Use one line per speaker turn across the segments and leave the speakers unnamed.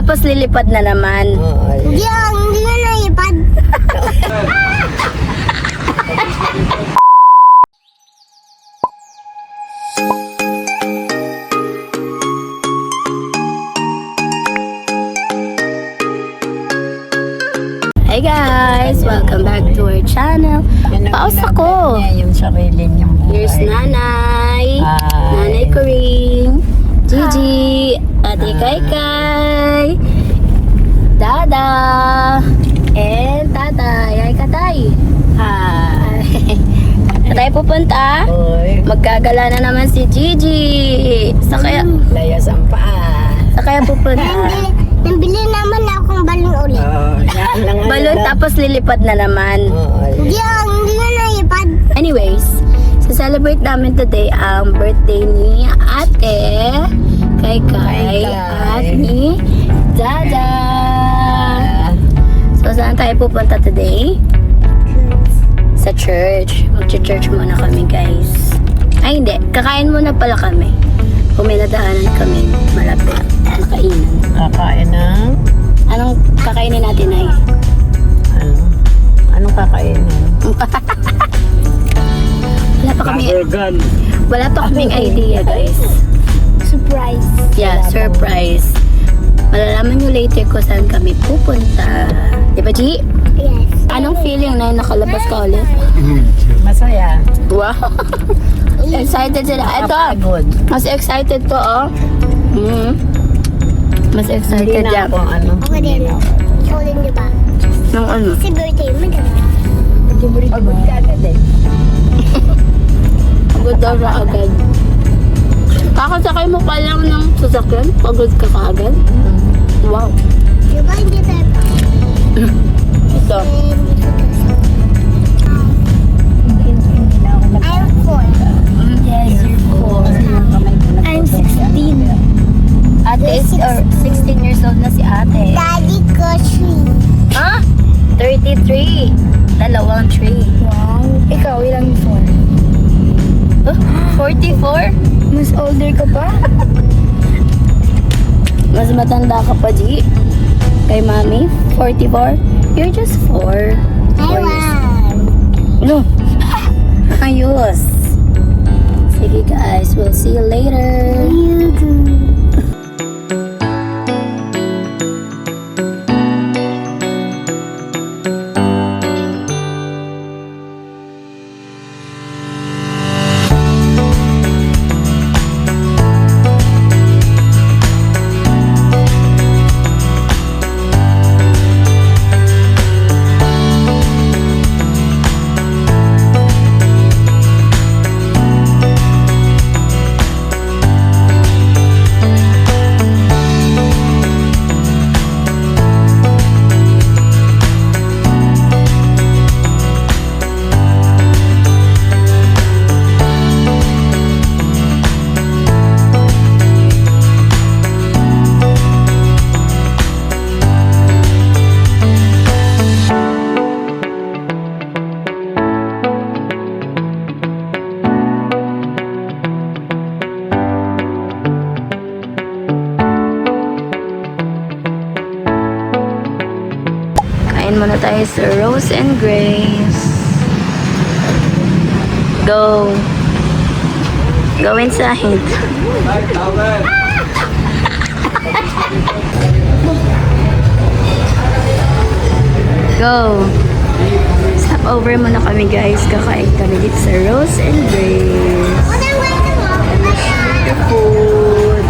tapos lilipad na naman.
Hindi na nalipad.
Hey guys! Welcome back to our channel. Paus ako.
Yung sarili niyang buhay.
Here's Nanay.
Hi.
Nanay ko rin. Gigi. Ate Kaykay. Dada. And Tatay. Ay, Katay. Hi. Tatay pupunta?
Oy.
Magkagala na naman si Gigi. Sa kaya
Layas ang paa.
pupunta?
Nabili naman akong balon ulit.
Balon tapos lilipad na naman.
Hindi na nalipad.
Anyways, celebrate namin today ang birthday ni Ate Kaykay at ni Dada. So, saan tayo pupunta today? Sa church. Mag-church muna kami, guys. Ay, hindi. Kakain muna pala kami. Kung may nadaanan kami, malapit. Makainan.
Kakain ng...
Anong kakainin natin, ay?
Anong kakainin?
Wala pa kaming idea, guys.
Surprise.
Yeah, surprise. Malalaman nyo later kung saan kami pupunta. Di ba, G?
Yes.
Anong feeling na nakalabas ka ulit?
Masaya.
Wow! Excited sila. Ito,
Kapagod.
mas excited to, oh. Mas
Hindi
excited
na
yan.
ako ano. Ako din. Ikaw din, di ba?
Nung ano?
Kasi birthday mo, di ba? Pagod ka agad eh.
Pagod daw na agad. Kakasakay mo pa lang ng sasakyan, pagod ka kaagad. Wow.
Di ba hindi tayo pa?
Ito.
I'm 4.
Yes, you're 4.
I'm 16.
Ate is 16 years old na si ate.
Daddy ko 3.
Ha? 33. Dalawang 3.
Wow. Ikaw, ilang 4?
44?
Mas older ka pa?
Mas matanda ka pa, G. Kay mami, 44. You're just 4. No. Ayos. Sige guys, we'll see you later.
You do.
Kain muna tayo sa Rose and Grace. Go. Go inside. Go. Stop over muna kami, guys. Kakain kami dito sa Rose and Grace. The food.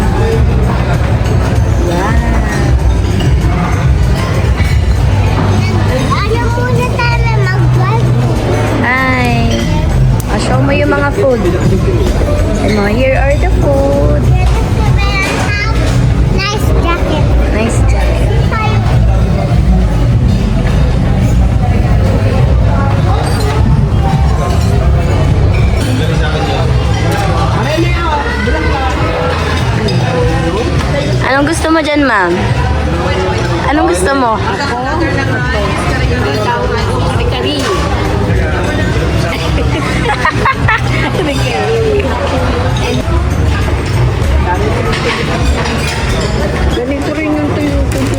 Wow.
Ano muna tayo mag-drive?
Hi. I'll show mo yung mga food. And here are the food.
Nice jacket.
Nice jacket. Anong gusto mo dyan, ma'am? Anong gusto mo?
Ganito rin yung tuyo ko.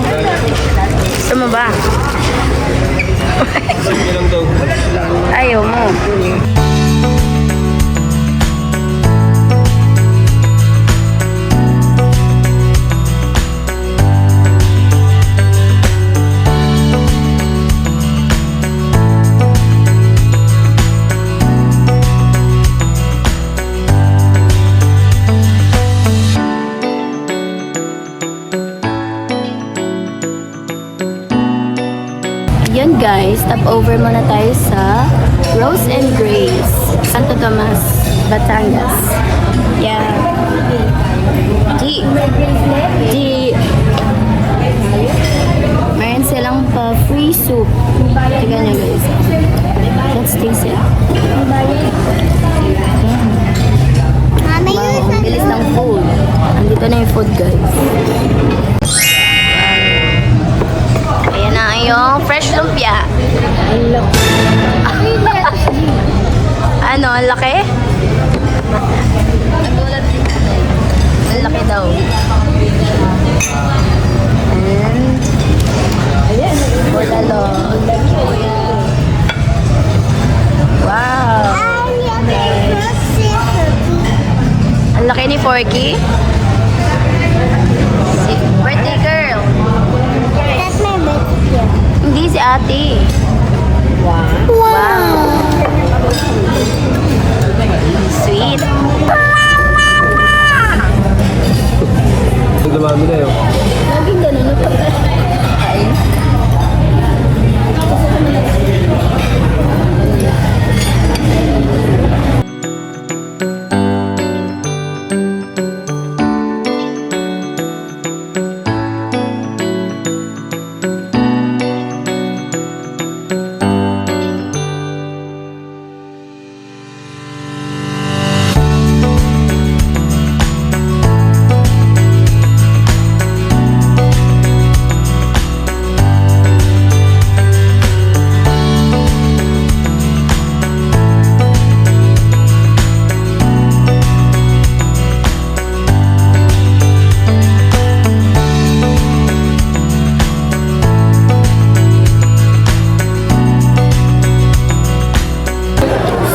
Yun guys, stop over muna tayo sa Rose and Grace, Santo Tomas, Batangas. Yeah. G. Mayroon silang pa free soup. Tignan nyo guys. Let's taste it. Wow, ang bilis ng food. Andito na yung food guys. Ayan na yung fresh lumpia. Ano, ang laki? Ang laki daw. And, bulalo. Wow. Ang laki ni Forky. Si birthday girl.
That's my birthday.
Hindi si ate.
Wow.
Sweet.
Dumami na yun.
Laging ganun yung pagkain.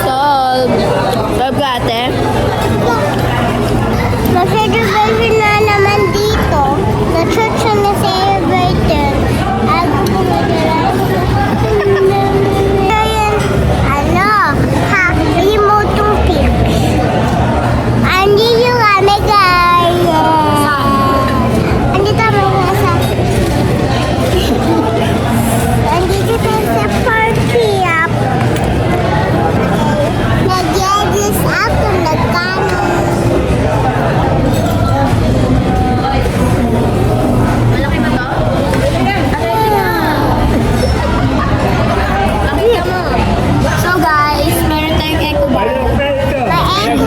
Solve ka ate?
Mag-celebration na naman dito. The church na celebrated. Ako pumagalan. Ano? Ha? Remote yung pics. Andito kami guys. Andito kami sa... Andito tayo sa party up. Nag-edit ako, nagkano.
Malaki ba to? Pakita mo. So guys, meron tayong eco bar.
May egg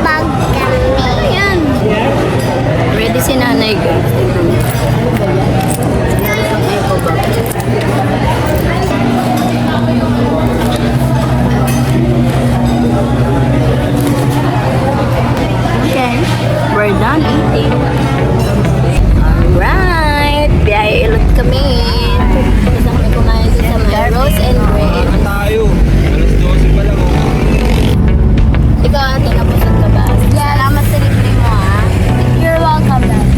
bag kami.
Ayan. Ready si nanay guys. Eco bar. Okay, we're done eating. Alright, biyahe ulit kami. Tapos na kami kumain dun sa mga Rose and Grace.
Tayo. Alas 12 pa lang.
Ikaw ate, napusod ka ba? Salamat sa libre mo ha. You're welcome guys.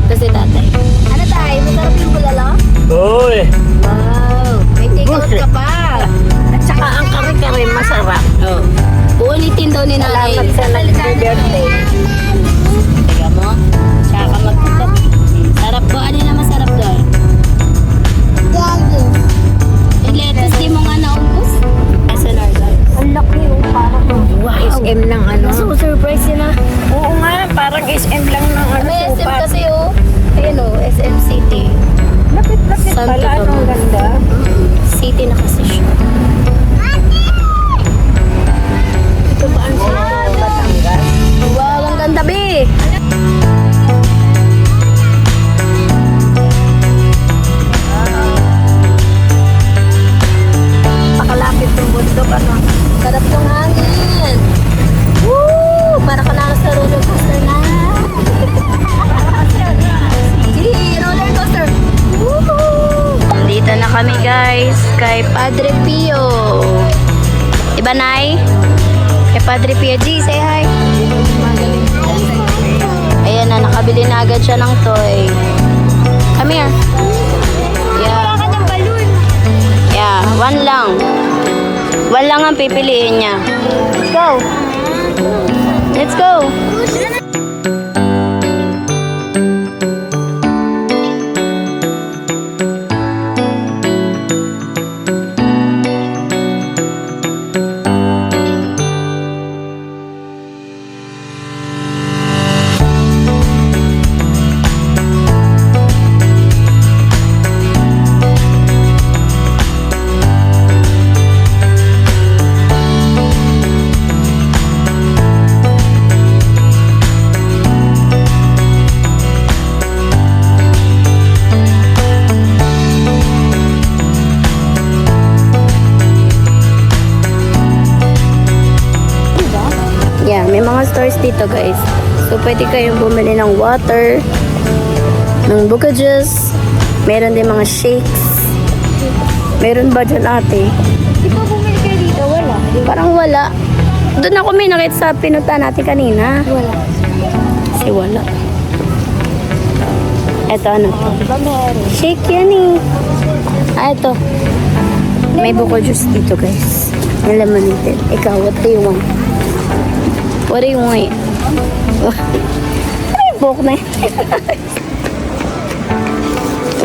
Tapos si tatay. Ano tayo? Masarap yung bulalo?
Uy!
Wow, may take out ka pa.
At saka ang kare-kare masarap.
Oh. Uulitin daw ni nanay.
Salamat sa nag-birthday.
Tiga mo? Tsaka ka magtutop. Sarap po. Ano na masarap doon? Yung lettuce di mo nga naubos? SNR guys.
Ang laki yung parang SM ng ano.
So, surprise yun ah.
Oo nga, parang SM lang ng ano.
May SM
sukat.
kasi oh. Ayun oh, SM City.
Lapit-lapit
Santo
pala. Anong
Tomas.
ganda.
City na kasi siya.
Ito ba ang sinasawang Batangas?
Wow, ang ganda be!
Pakalapit ng bundok ano.
Sarap ng hangin! Woo! Para ka na sa roller coaster na! Sige, roller coaster! Woo! Nandito na kami guys kay kay Padre Pio. Diba, Nay? Kay Padre Pio. G, say hi. Ayan na, nakabili na agad siya ng toy. Come here. Yeah. Yeah, one lang. One lang ang pipiliin niya. Let's go. Let's go. Yeah, may mga stores dito guys. So, pwede kayong bumili ng water, ng buka juice, meron din mga shakes. Meron ba dyan ate?
Di ba bumili kayo dito? Wala.
Parang wala. Doon ako may nakita sa pinunta natin kanina.
Wala.
Kasi wala. Eto ano to?
Di ba meron?
Shake yan eh. Ah, ito. May buko juice dito guys. May laman din. Ikaw, what do you want? What do you want? Ay, buhok na yun.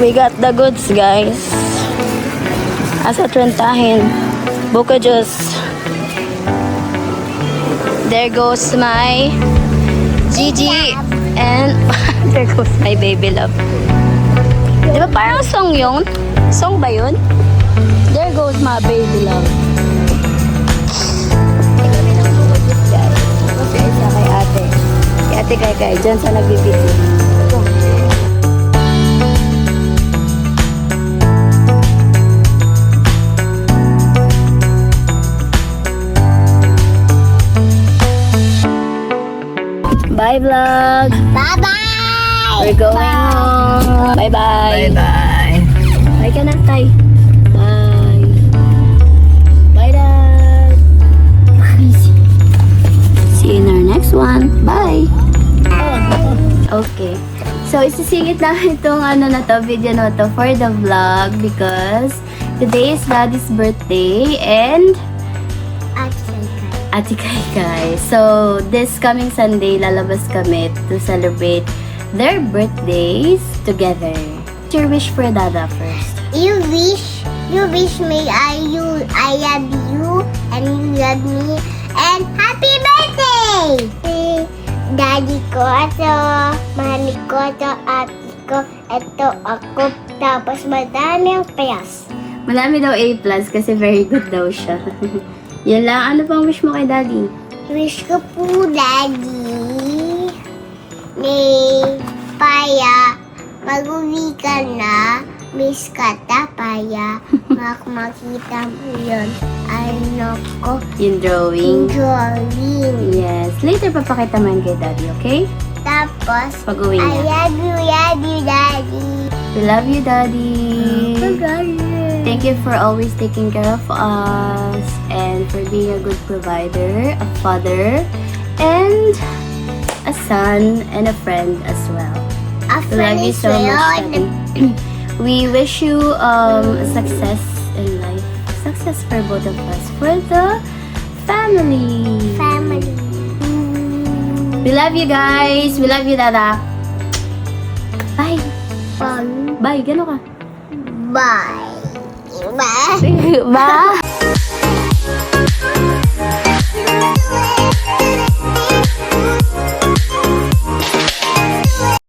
We got the goods, guys. Asa trentahin. Buko juice. There goes my Gigi. And there goes my baby love. Di ba parang song yun? Song ba yun? There goes my baby love. Isa kay ate. Kay ate kay dyan sa nagbibigay. Bye vlog.
Bye-bye!
We're going home. Bye bye.
Bye-bye.
Bye ka na, Tay. Bye. Bye, Dad. See you in our next one. Bye. Okay. So, isisingit namin itong video na to for the vlog because today is Daddy's birthday and Ate Kai. So, this coming Sunday, lalabas kami to celebrate their birthdays together. What's your wish for Dada first?
You wish me I love you and you love me and happy birthday! Daddy ko, ito, mami ko, ito, ate ko, ito ako, tapos madami ang payas.
Malami daw A+, kasi very good daw siya. Yan lang. Ano pang wish mo kay Daddy?
Wish ko po, Daddy, may paya, mag-uwi ka na, miss ka ta, paya, makita mo yun, ano ko,
Yung drawing.
drawing.
Yes. Later papakita mo yan kay Daddy, okay?
Tapos,
Pag-uwi
I
niya.
love you, Daddy.
We love you, Daddy.
Bye.
Thank you for always taking care of us and for being a good provider, a father, and a son, and a friend as well. We love you so much, Daddy. We wish you success in life. Success for both of us. For the family.
Family.
We love you guys. We love you, Dada. Bye. Bye. Gano'n ka?
Bye. Bye.
Bye.